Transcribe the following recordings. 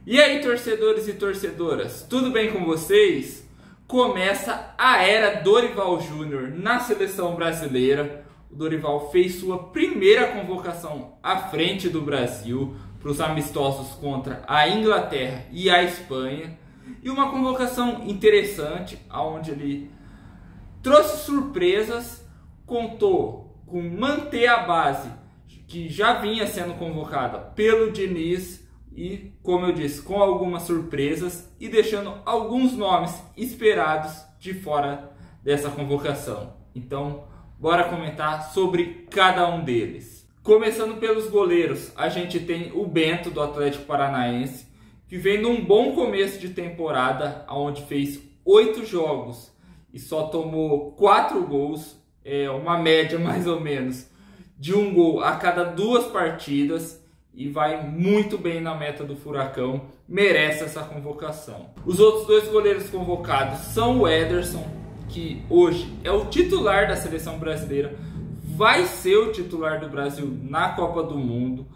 E aí, torcedores e torcedoras, tudo bem com vocês? Começa a era Dorival Júnior na seleção brasileira. O Dorival fez sua primeira convocação à frente do Brasil para os amistosos contra a Inglaterra e a Espanha. E uma convocação interessante, onde ele trouxe surpresas, contou com manter a base que já vinha sendo convocada pelo Diniz e, como eu disse, com algumas surpresas e deixando alguns nomes esperados de fora dessa convocação. Então, bora comentar sobre cada um deles. Começando pelos goleiros, a gente tem o Bento do Atlético Paranaense, que vem num bom começo de temporada, onde fez 8 jogos e só tomou 4 gols, uma média mais ou menos de 1 gol a cada 2 partidas, e vai muito bem na meta do Furacão, merece essa convocação. Os outros 2 goleiros convocados são o Ederson, que hoje é o titular da seleção brasileira, vai ser o titular do Brasil na Copa do Mundo.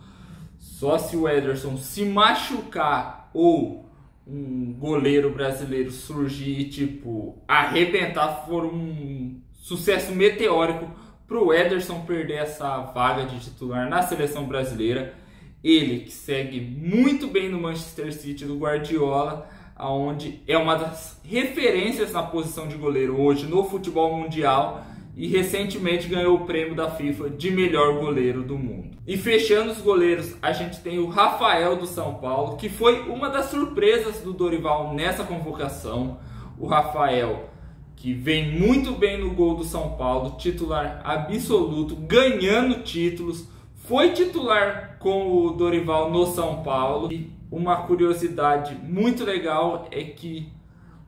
Só se o Ederson se machucar ou um goleiro brasileiro surgir e tipo arrebentar, for um sucesso meteórico para o Ederson perder essa vaga de titular na seleção brasileira. Ele que segue muito bem no Manchester City do Guardiola, onde é uma das referências na posição de goleiro hoje no futebol mundial e recentemente ganhou o prêmio da FIFA de melhor goleiro do mundo. E fechando os goleiros, a gente tem o Rafael do São Paulo, que foi uma das surpresas do Dorival nessa convocação. O Rafael, que vem muito bem no gol do São Paulo, titular absoluto, ganhando títulos, foi titular com o Dorival no São Paulo. E uma curiosidade muito legal é que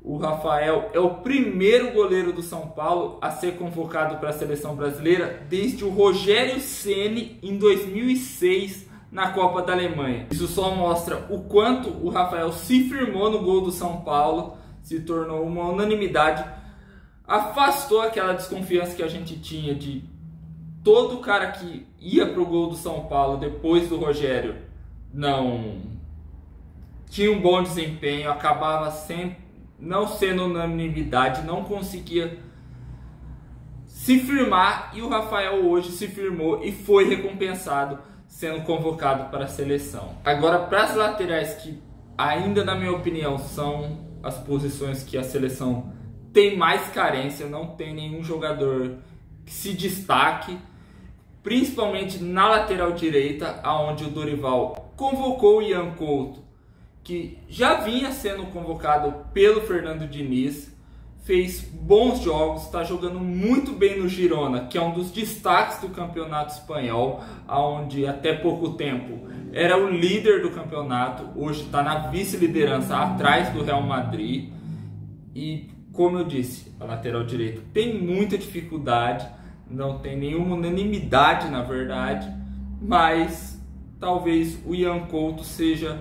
o Rafael é o primeiro goleiro do São Paulo a ser convocado para a seleção brasileira desde o Rogério Ceni em 2006 na Copa da Alemanha. Isso só mostra o quanto o Rafael se firmou no gol do São Paulo, se tornou uma unanimidade, afastou aquela desconfiança que a gente tinha de todo cara que ia para o gol do São Paulo depois do Rogério não tinha um bom desempenho, acabava sempre não sendo unanimidade, não conseguia se firmar, e o Rafael hoje se firmou e foi recompensado sendo convocado para a seleção. Agora, para as laterais, que ainda na minha opinião são as posições que a seleção tem mais carência, não tem nenhum jogador que se destaque, principalmente na lateral direita, onde o Dorival convocou o Ian Couto, que já vinha sendo convocado pelo Fernando Diniz, fez bons jogos, está jogando muito bem no Girona, que é um dos destaques do campeonato espanhol, onde até pouco tempo era o líder do campeonato, hoje está na vice-liderança atrás do Real Madrid. E como eu disse, a lateral direita tem muita dificuldade, não tem nenhuma unanimidade na verdade, mas talvez o Ian Couto seja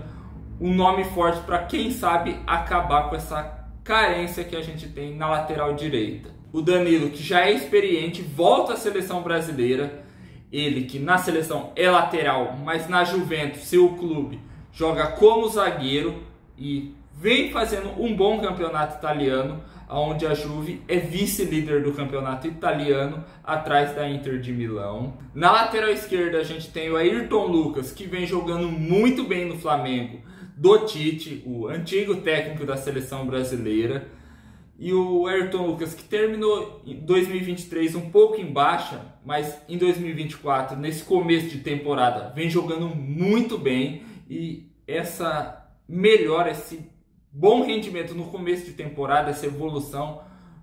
um nome forte para, quem sabe, acabar com essa carência que a gente tem na lateral direita. O Danilo, que já é experiente, volta à seleção brasileira. Ele que na seleção é lateral, mas na Juventus, seu clube, joga como zagueiro e vem fazendo um bom campeonato italiano, onde a Juve é vice-líder do campeonato italiano, atrás da Inter de Milão. Na lateral esquerda a gente tem o Ayrton Lucas, que vem jogando muito bem no Flamengo do Tite, o antigo técnico da seleção brasileira. E o Ayrton Lucas, que terminou em 2023 um pouco em baixa, mas em 2024, nesse começo de temporada, vem jogando muito bem. E essa melhora, esse bom rendimento no começo de temporada, essa evolução,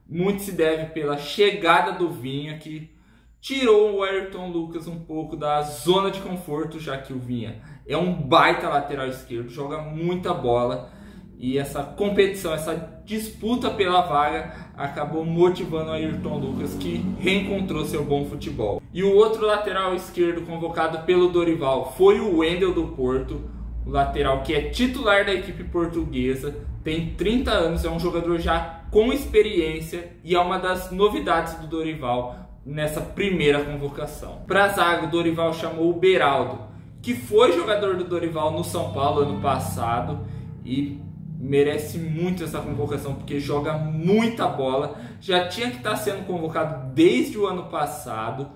muito se deve pela chegada do Vinha, que tirou o Ayrton Lucas um pouco da zona de conforto, já que o Vinha é um baita lateral esquerdo, joga muita bola, e essa competição, essa disputa pela vaga acabou motivando o Ayrton Lucas, que reencontrou seu bom futebol. E o outro lateral esquerdo convocado pelo Dorival foi o Wendel do Porto, o lateral que é titular da equipe portuguesa, tem 30 anos, é um jogador já com experiência e é uma das novidades do Dorival nessa primeira convocação. Para a zaga, o Dorival chamou o Beraldo, que foi jogador do Dorival no São Paulo ano passado e merece muito essa convocação porque joga muita bola, já tinha que estar sendo convocado desde o ano passado.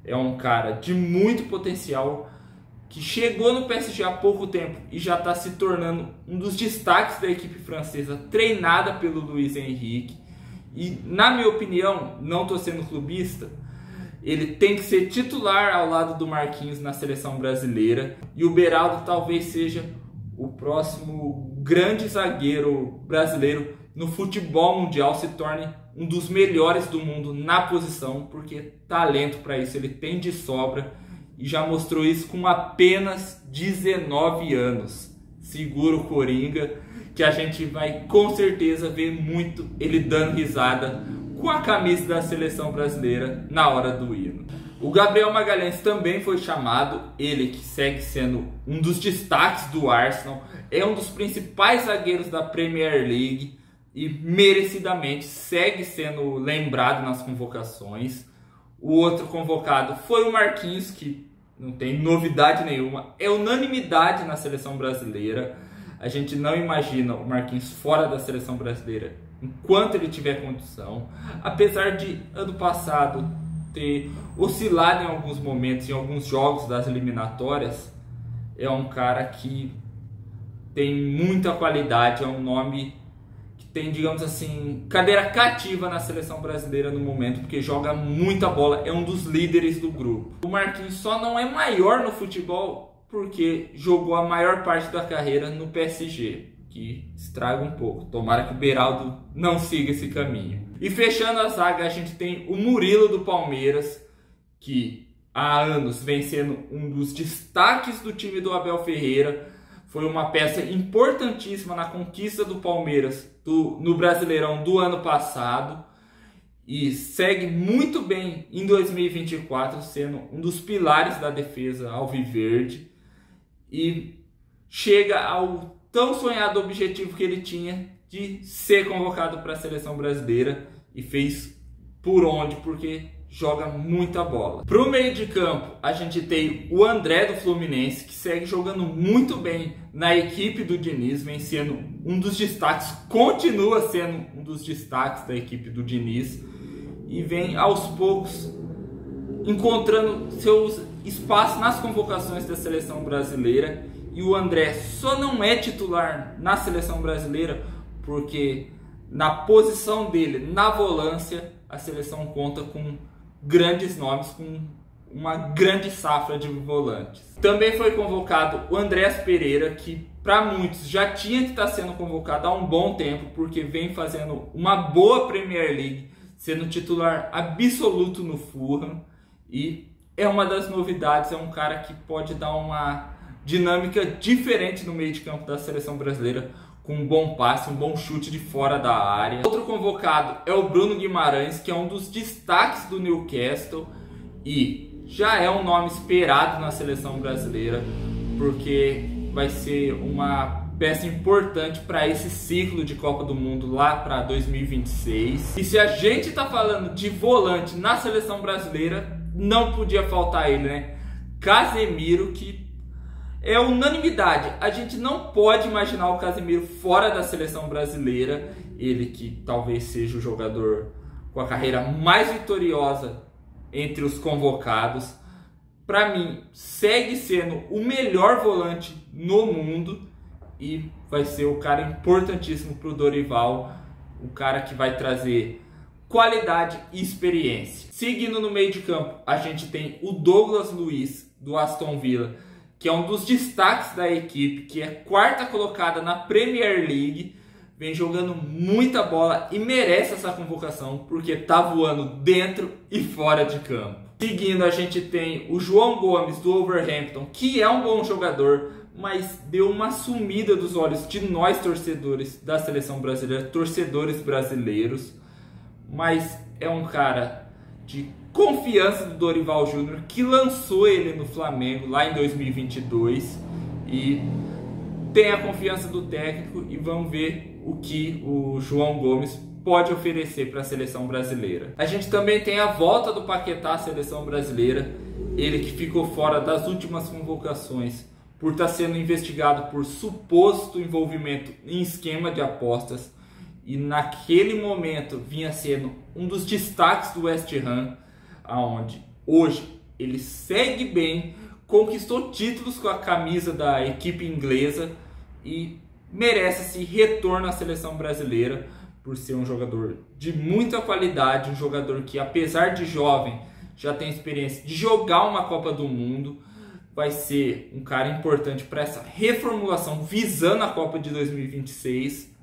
É um cara de muito potencial que chegou no PSG há pouco tempo e já está se tornando um dos destaques da equipe francesa, treinada pelo Luiz Henrique. E na minha opinião, não estou sendo clubista, ele tem que ser titular ao lado do Marquinhos na seleção brasileira, e o Beraldo talvez seja o próximo grande zagueiro brasileiro no futebol mundial, se torne um dos melhores do mundo na posição, porque talento para isso ele tem de sobra e já mostrou isso com apenas 19 anos. Segura o Coringa, que a gente vai com certeza ver muito ele dando risada com a camisa da seleção brasileira na hora do hino. O Gabriel Magalhães também foi chamado, ele que segue sendo um dos destaques do Arsenal, é um dos principais zagueiros da Premier League e merecidamente segue sendo lembrado nas convocações. O outro convocado foi o Marquinhos, que não tem novidade nenhuma, é unanimidade na seleção brasileira. A gente não imagina o Marquinhos fora da seleção brasileira enquanto ele tiver condição, apesar de ano passado ter oscilado em alguns momentos, em alguns jogos das eliminatórias. É um cara que tem muita qualidade, é um nome que tem, digamos assim, cadeira cativa na seleção brasileira no momento, porque joga muita bola, é um dos líderes do grupo. O Marquinhos só não é maior no futebol porque jogou a maior parte da carreira no PSG, que estraga um pouco. Tomara que o Beraldo não siga esse caminho. E fechando a zaga, a gente tem o Murilo do Palmeiras, que há anos vem sendo um dos destaques do time do Abel Ferreira. Foi uma peça importantíssima na conquista do Palmeiras no Brasileirão do ano passado. E segue muito bem em 2024, sendo um dos pilares da defesa alviverde. E chega ao tão sonhado objetivo que ele tinha de ser convocado para a seleção brasileira, e fez por onde, porque joga muita bola. Para o meio de campo, a gente tem o André do Fluminense, que segue jogando muito bem na equipe do Diniz, vem sendo um dos destaques, continua sendo um dos destaques da equipe do Diniz, e vem aos poucos encontrando seus espaços nas convocações da seleção brasileira. E o André só não é titular na seleção brasileira porque na posição dele, na volância, a seleção conta com grandes nomes, com uma grande safra de volantes. Também foi convocado o Andrés Pereira, que para muitos já tinha que estar sendo convocado há um bom tempo, porque vem fazendo uma boa Premier League, sendo titular absoluto no Fulham, e é uma das novidades, é um cara que pode dar uma dinâmica diferente no meio de campo da seleção brasileira, com um bom passe, um bom chute de fora da área. Outro convocado é o Bruno Guimarães, que é um dos destaques do Newcastle e já é um nome esperado na seleção brasileira, porque vai ser uma peça importante para esse ciclo de Copa do Mundo lá para 2026. E se a gente está falando de volante na seleção brasileira, não podia faltar ele, né? Casemiro, que é unanimidade. A gente não pode imaginar o Casemiro fora da seleção brasileira. Ele que talvez seja o jogador com a carreira mais vitoriosa entre os convocados. Para mim, segue sendo o melhor volante no mundo e vai ser o cara importantíssimo para o Dorival. O cara que vai trazer qualidade e experiência. Seguindo no meio de campo, a gente tem o Douglas Luiz, do Aston Villa, que é um dos destaques da equipe, que é quarta colocada na Premier League, vem jogando muita bola e merece essa convocação, porque tá voando dentro e fora de campo. Seguindo, a gente tem o João Gomes, do Wolverhampton, que é um bom jogador, mas deu uma sumida dos olhos de nós torcedores da seleção brasileira, torcedores brasileiros, mas é um cara de confiança do Dorival Júnior, que lançou ele no Flamengo lá em 2022 e tem a confiança do técnico, e vamos ver o que o João Gomes pode oferecer para a seleção brasileira. A gente também tem a volta do Paquetá à seleção brasileira, ele que ficou fora das últimas convocações por estar sendo investigado por suposto envolvimento em esquema de apostas, e naquele momento vinha sendo um dos destaques do West Ham, aonde hoje ele segue bem, conquistou títulos com a camisa da equipe inglesa e merece esse retorno à seleção brasileira por ser um jogador de muita qualidade, um jogador que, apesar de jovem, já tem experiência de jogar uma Copa do Mundo, vai ser um cara importante para essa reformulação visando a Copa de 2026,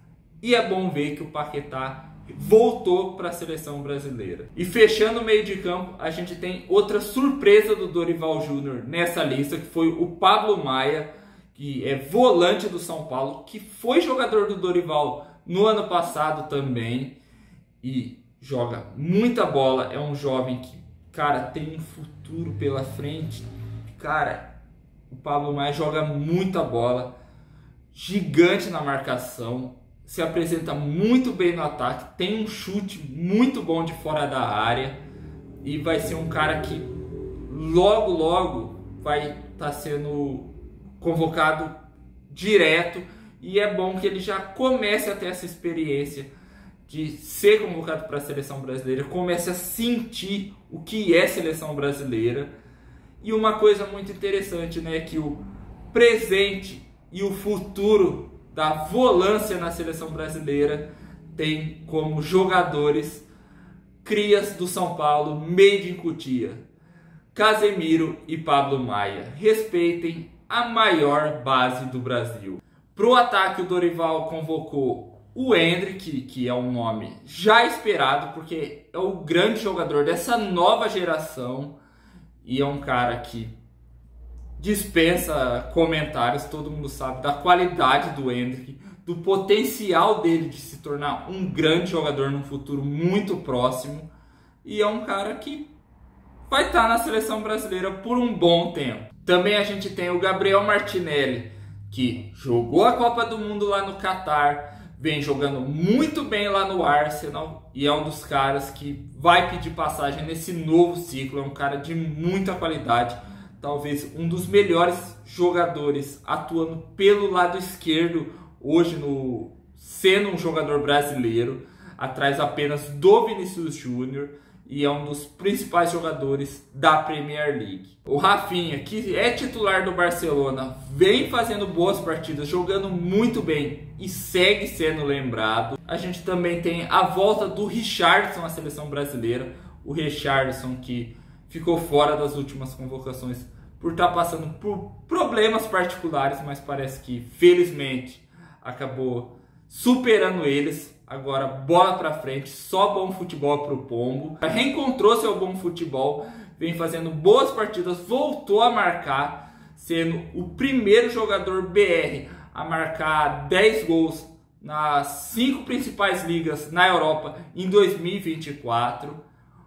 e é bom ver que o Paquetá voltou para a seleção brasileira. E fechando o meio de campo, a gente tem outra surpresa do Dorival Júnior nessa lista, que foi o Pablo Maia, que é volante do São Paulo, que foi jogador do Dorival no ano passado também e joga muita bola. É um jovem que, cara, tem um futuro pela frente. Cara, o Pablo Maia joga muita bola, gigante na marcação, se apresenta muito bem no ataque, tem um chute muito bom de fora da área e vai ser um cara que logo vai estar sendo convocado direto, e é bom que ele já comece a ter essa experiência de ser convocado para a seleção brasileira, comece a sentir o que é seleção brasileira. E uma coisa muito interessante, né, que o presente e o futuro da volância na seleção brasileira tem como jogadores crias do São Paulo, made in Cotia, Casemiro e Pablo Maia. Respeitem a maior base do Brasil. Para o ataque, o Dorival convocou o Endrick, que é um nome já esperado, porque é o grande jogador dessa nova geração e é um cara que dispensa comentários. Todo mundo sabe da qualidade do Endrick, do potencial dele de se tornar um grande jogador num futuro muito próximo, e é um cara que vai estar na seleção brasileira por um bom tempo. Também a gente tem o Gabriel Martinelli, que jogou a Copa do Mundo lá no Catar, vem jogando muito bem lá no Arsenal e é um dos caras que vai pedir passagem nesse novo ciclo. É um cara de muita qualidade, talvez um dos melhores jogadores atuando pelo lado esquerdo hoje, sendo um jogador brasileiro, atrás apenas do Vinícius Júnior, e é um dos principais jogadores da Premier League. O Rafinha, que é titular do Barcelona, vem fazendo boas partidas, jogando muito bem e segue sendo lembrado. A gente também tem a volta do Richarlison à seleção brasileira. O Richarlison, que ficou fora das últimas convocações por estar passando por problemas particulares, mas parece que felizmente acabou superando eles. Agora bola pra frente, só bom futebol pro Pombo. Reencontrou seu bom futebol, vem fazendo boas partidas, voltou a marcar, sendo o primeiro jogador BR a marcar 10 gols nas 5 principais ligas na Europa em 2024.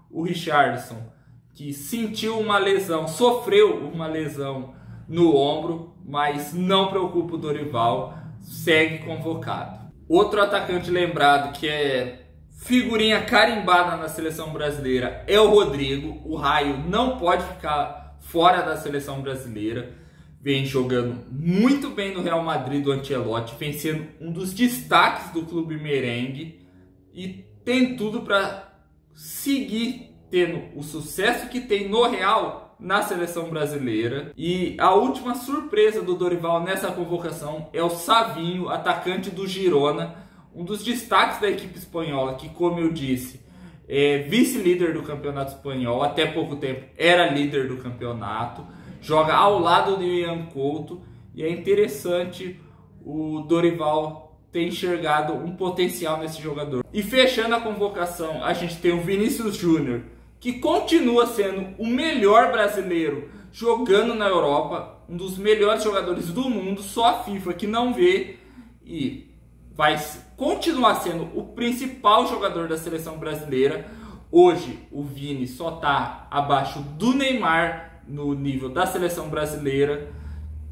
O Richarlison, que sentiu uma lesão, sofreu uma lesão no ombro, mas não preocupa o Dorival, segue convocado. Outro atacante lembrado que é figurinha carimbada na seleção brasileira é o Rodrigo. O Raio não pode ficar fora da seleção brasileira. Vem jogando muito bem no Real Madrid do Ancelotti, vem sendo um dos destaques do clube merengue e tem tudo para seguir tendo o sucesso que tem no Real na seleção brasileira. E a última surpresa do Dorival nessa convocação é o Savinho, atacante do Girona, um dos destaques da equipe espanhola, que, como eu disse, é vice-líder do campeonato espanhol, até pouco tempo era líder do campeonato, joga ao lado do Ian Couto, e é interessante o Dorival ter enxergado um potencial nesse jogador. E fechando a convocação, a gente tem o Vinícius Júnior, que continua sendo o melhor brasileiro jogando na Europa, um dos melhores jogadores do mundo, só a FIFA que não vê, e vai continuar sendo o principal jogador da seleção brasileira. Hoje o Vini só está abaixo do Neymar no nível da seleção brasileira,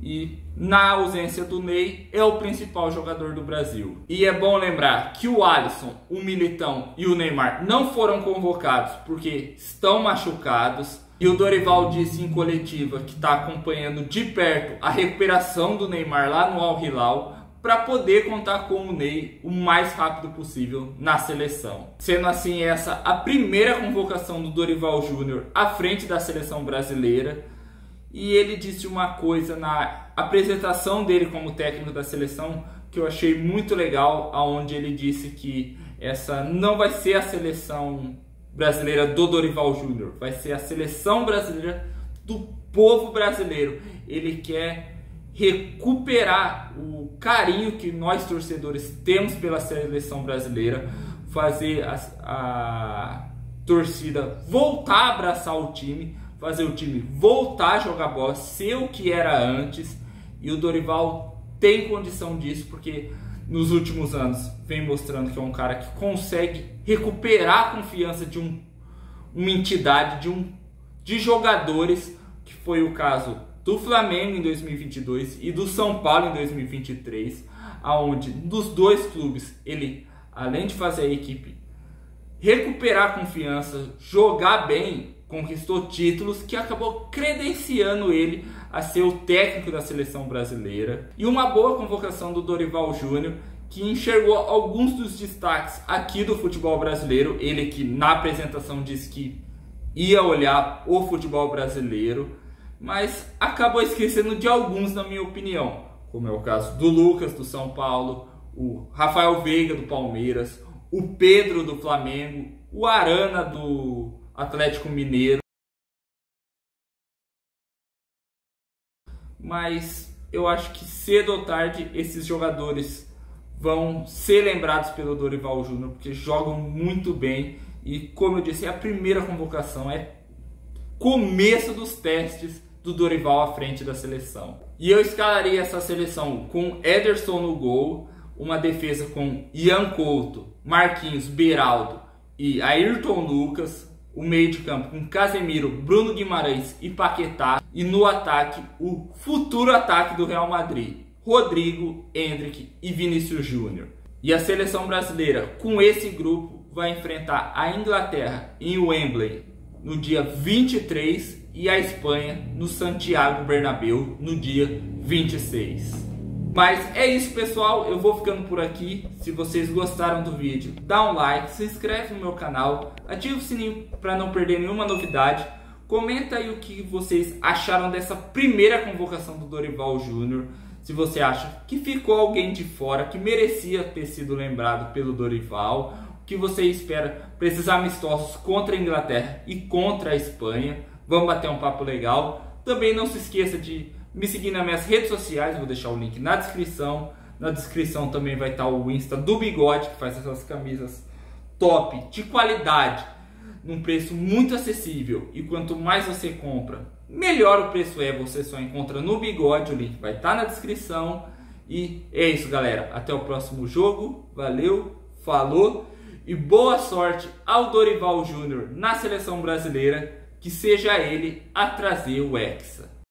e na ausência do Ney é o principal jogador do Brasil. E é bom lembrar que o Alisson, o Militão e o Neymar não foram convocados porque estão machucados. E o Dorival disse em coletiva que está acompanhando de perto a recuperação do Neymar lá no Al Hilal para poder contar com o Ney o mais rápido possível na seleção. Sendo assim essa a primeira convocação do Dorival Júnior à frente da seleção brasileira. E ele disse uma coisa na apresentação dele como técnico da seleção que eu achei muito legal, aonde ele disse que essa não vai ser a seleção brasileira do Dorival Júnior, vai ser a seleção brasileira do povo brasileiro. Ele quer recuperar o carinho que nós torcedores temos pela seleção brasileira, fazer a torcida voltar a abraçar o time, fazer o time voltar a jogar bola, ser o que era antes. E o Dorival tem condição disso, porque nos últimos anos vem mostrando que é um cara que consegue recuperar a confiança de uma entidade, de jogadores, que foi o caso do Flamengo em 2022 e do São Paulo em 2023, aonde dos dois clubes ele, além de fazer a equipe recuperar a confiança, jogar bem, conquistou títulos que acabou credenciando ele a ser o técnico da seleção brasileira. E uma boa convocação do Dorival Júnior, que enxergou alguns dos destaques aqui do futebol brasileiro. Ele que na apresentação disse que ia olhar o futebol brasileiro, mas acabou esquecendo de alguns, na minha opinião, como é o caso do Lucas do São Paulo, o Rafael Veiga do Palmeiras, o Pedro do Flamengo, o Arana do Atlético Mineiro. Mas eu acho que cedo ou tarde esses jogadores vão ser lembrados pelo Dorival Júnior, porque jogam muito bem. E como eu disse, é a primeira convocação, é começo dos testes do Dorival à frente da seleção. E eu escalaria essa seleção com Ederson no gol, uma defesa com Ian Couto, Marquinhos, Beraldo e Ayrton Lucas, o meio de campo com Casemiro, Bruno Guimarães e Paquetá, e no ataque o futuro ataque do Real Madrid, Rodrigo, Endrick e Vinícius Júnior. E a seleção brasileira com esse grupo vai enfrentar a Inglaterra em Wembley no dia 23 e a Espanha no Santiago Bernabéu no dia 26. Mas é isso, pessoal, eu vou ficando por aqui. Se vocês gostaram do vídeo, dá um like, se inscreve no meu canal, ativa o sininho para não perder nenhuma novidade. Comenta aí o que vocês acharam dessa primeira convocação do Dorival Júnior. Se você acha que ficou alguém de fora que merecia ter sido lembrado pelo Dorival, o que você espera para esses amistosos contra a Inglaterra e contra a Espanha. Vamos bater um papo legal. Também não se esqueça de me seguir nas minhas redes sociais, vou deixar o link na descrição. Na descrição também vai estar o Insta do Bigode, que faz essas camisas top, de qualidade, num preço muito acessível. E quanto mais você compra, melhor o preço é. Você só encontra no Bigode, o link vai estar na descrição. E é isso, galera. Até o próximo jogo. Valeu, falou e boa sorte ao Dorival Júnior na seleção brasileira. Que seja ele a trazer o Hexa.